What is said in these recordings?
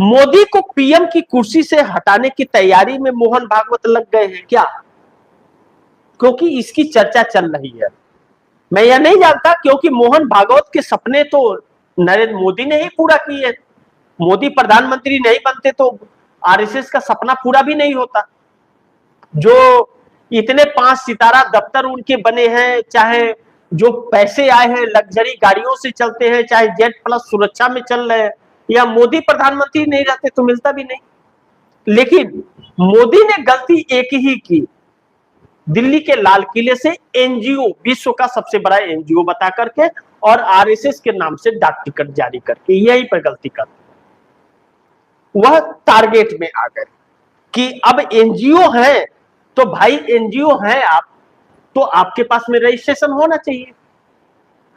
मोदी को पीएम की कुर्सी से हटाने की तैयारी में मोहन भागवत लग गए हैं क्या? क्योंकि इसकी चर्चा चल रही है। मैं यह नहीं जानता, क्योंकि मोहन भागवत के सपने तो नरेंद्र मोदी ने ही पूरा किए। मोदी प्रधानमंत्री नहीं बनते तो आरएसएस का सपना पूरा भी नहीं होता। जो इतने 5 सितारा दफ्तर उनके बने हैं, चाहे जो पैसे आए हैं लग्जरी गाड़ियों से चलते हैं, चाहे जेट प्लस सुरक्षा में चल रहे हैं, या मोदी प्रधानमंत्री नहीं रहते तो मिलता भी नहीं। लेकिन मोदी ने गलती एक ही की, दिल्ली के लाल किले से एनजीओ, विश्व का सबसे बड़ा एनजीओ बता करके और आरएसएस के नाम से डाक टिकट जारी करके, यही पर गलती कर वह टारगेट में आ गए कि अब एनजीओ है तो भाई एनजीओ है आप, तो आपके पास में रजिस्ट्रेशन होना चाहिए।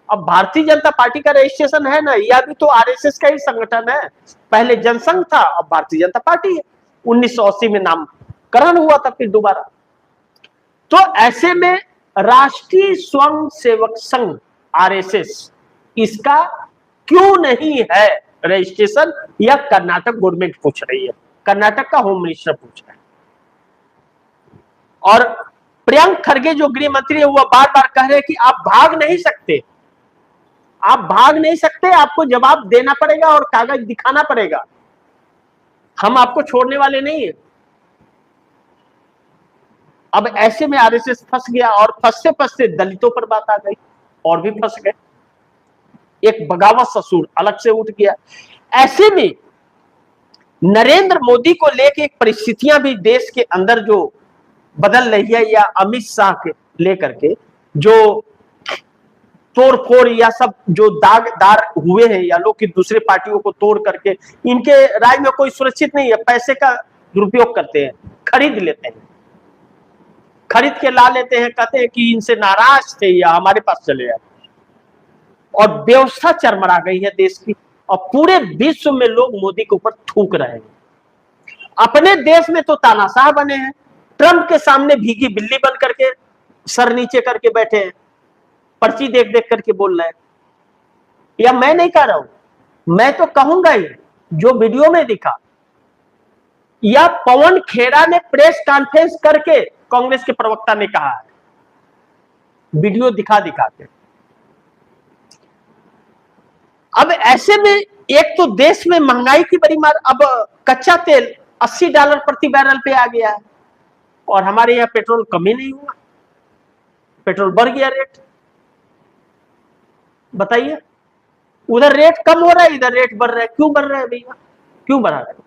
अब भारतीय जनता पार्टी का रजिस्ट्रेशन है ना, यह भी तो आरएसएस का ही संगठन है। पहले जनसंघ था, अब भारतीय जनता पार्टी है। 1980 में नामकरण हुआ था फिर दोबारा। तो ऐसे में राष्ट्रीय स्वयं सेवक संघ आरएसएस, इसका क्यों नहीं है रजिस्ट्रेशन, या कर्नाटक गवर्नमेंट पूछ रही है, कर्नाटक का होम मिनिस्टर पूछ रहा है। और प्रियंक खरगे जो गृह मंत्री है, वह बार बार कह रहे हैं कि आप भाग नहीं सकते, आप भाग नहीं सकते, आपको जवाब देना पड़ेगा और कागज दिखाना पड़ेगा, हम आपको छोड़ने वाले नहीं है। अब ऐसे में आरएसएस फंस गया, और फंसते फंसते दलितों पर बात आ गई और भी फंस गए। एक बगावत ससुर अलग से उठ गया। ऐसे में नरेंद्र मोदी को लेकर एक परिस्थितियां भी देश के अंदर जो बदल रही है, या अमित शाह के लेकर के जो तोड़फोड़ या सब जो दागदार हुए हैं, या लोग की दूसरे पार्टियों को तोड़ करके, इनके राय में कोई सुरक्षित नहीं है, पैसे का दुरुपयोग करते हैं, खरीद लेते हैं, खरीद के ला लेते हैं, कहते हैं कि इनसे नाराज थे या हमारे पास चले आए। और व्यवस्था चरमरा गई है देश की, और पूरे विश्व में लोग मोदी के ऊपर थूक रहे हैं। अपने देश में तो तानाशाह बने हैं, ट्रंप के सामने भीगी बिल्ली बन करके सर नीचे करके बैठे हैं, पर्ची देख देख करके बोल रहे हैं। या मैं नहीं कह रहा हूं, मैं तो कहूंगा ही जो वीडियो में दिखा, या पवन खेड़ा ने प्रेस कॉन्फ्रेंस करके कांग्रेस के प्रवक्ता ने कहा है, वीडियो दिखा दिखा के। अब ऐसे में एक तो देश में महंगाई की बड़ी मार, अब कच्चा तेल $80 प्रति बैरल पे आ गया है, और हमारे यहाँ पेट्रोल कम ही नहीं हुआ, पेट्रोल बढ़ गया रेट। बताइए, उधर रेट कम हो रहा है, इधर रेट बढ़ रहा है, क्यों बढ़ रहा है भैया, क्यों बढ़ा रहे?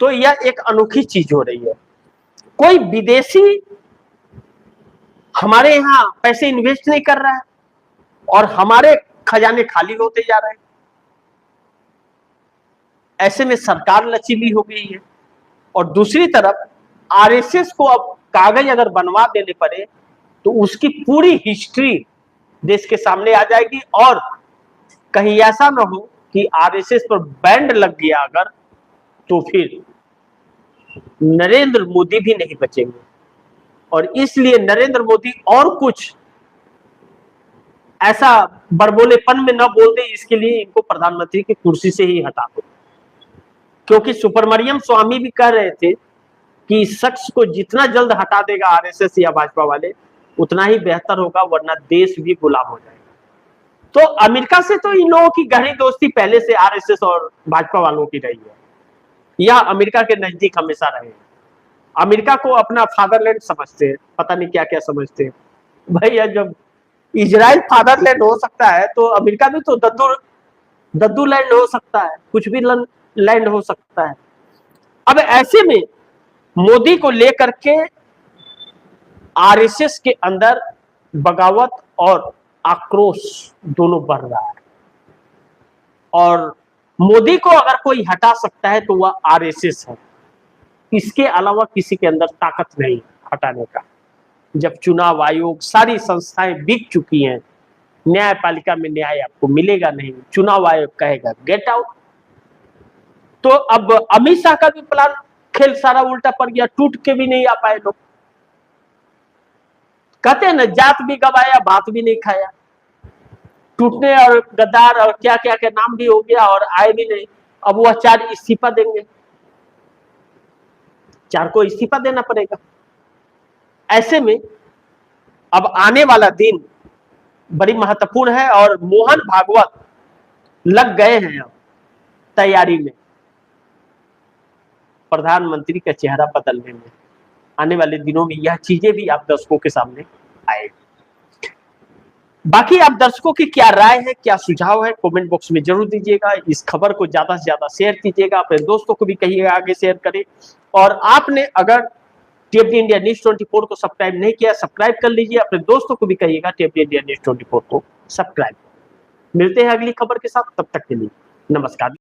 तो यह एक अनोखी चीज हो रही है। कोई विदेशी हमारे यहां पैसे इन्वेस्ट नहीं कर रहा है, और हमारे खजाने खाली होते जा रहे हैं। ऐसे में सरकार लचीली हो गई है, और दूसरी तरफ आरएसएस को अब कागज अगर बनवा देने पड़े तो उसकी पूरी हिस्ट्री देश के सामने आ जाएगी, और कहीं ऐसा ना हो कि आरएसएस पर बैंड लग गया अगर, तो फिर नरेंद्र मोदी भी नहीं बचेंगे। और इसलिए नरेंद्र मोदी और कुछ ऐसा बड़बोलेपन में न बोल दे, इसके लिए इनको प्रधानमंत्री की कुर्सी से ही हटा दो। क्योंकि सुब्रमण्यम स्वामी भी कह रहे थे कि इस शख्स को जितना जल्द हटा देगा आरएसएस या भाजपा वाले, उतना ही बेहतर होगा, वरना देश भी गुलाम हो जाएगा। तो अमेरिका से तो इन लोगों की गहरी दोस्ती पहले से आरएसएस और भाजपा वालों की रही है, या अमेरिका के नजदीक हमेशा रहे। अमेरिका को अपना फादरलैंड समझते हैं, पता नहीं क्या क्या समझते हैं भैया। जब इजराइल फादरलैंड हो सकता है, तो अमेरिका भी तो दद्दू लैंड हो सकता है, कुछ भी लैंड हो सकता है। अब ऐसे में मोदी को लेकर के आरएसएस के अंदर बगावत और आक्रोश दोनों बढ़ रहा है, और मोदी को अगर कोई हटा सकता है तो वह आरएसएस है, इसके अलावा किसी के अंदर ताकत नहीं हटाने का। जब चुनाव आयोग, सारी संस्थाएं बिक चुकी हैं, न्यायपालिका में न्याय आपको मिलेगा नहीं, चुनाव आयोग कहेगा गेट आउट, तो अब अमित शाह का भी प्लान खेल सारा उल्टा पड़ गया, टूट के भी नहीं आ पाए लोग। कहते हैं ना, जात भी गवाया भात भी नहीं खाया। टूटने और गद्दार और क्या क्या क्या नाम भी हो गया और आए भी नहीं। अब वह 4 इस्तीफा देंगे, 4 को इस्तीफा देना पड़ेगा। ऐसे में अब आने वाला दिन बड़ी महत्वपूर्ण है और मोहन भागवत लग गए हैं अब तैयारी में प्रधानमंत्री का चेहरा बदलने में। आने वाले दिनों में यह चीजें भी आप दर्शकों के सामने आएगी। बाकी आप दर्शकों की क्या राय है, क्या सुझाव है, कमेंट बॉक्स में जरूर दीजिएगा। इस खबर को ज्यादा से ज्यादा शेयर कीजिएगा, अपने दोस्तों को भी कहिएगा आगे शेयर करें। और आपने अगर टीएफडी इंडिया न्यूज 24 को सब्सक्राइब नहीं किया, सब्सक्राइब कर लीजिए। अपने दोस्तों को भी कहिएगा टीएफडी इंडिया न्यूज 24 को सब्सक्राइब। मिलते हैं अगली खबर के साथ, तब तक के लिए नमस्कार।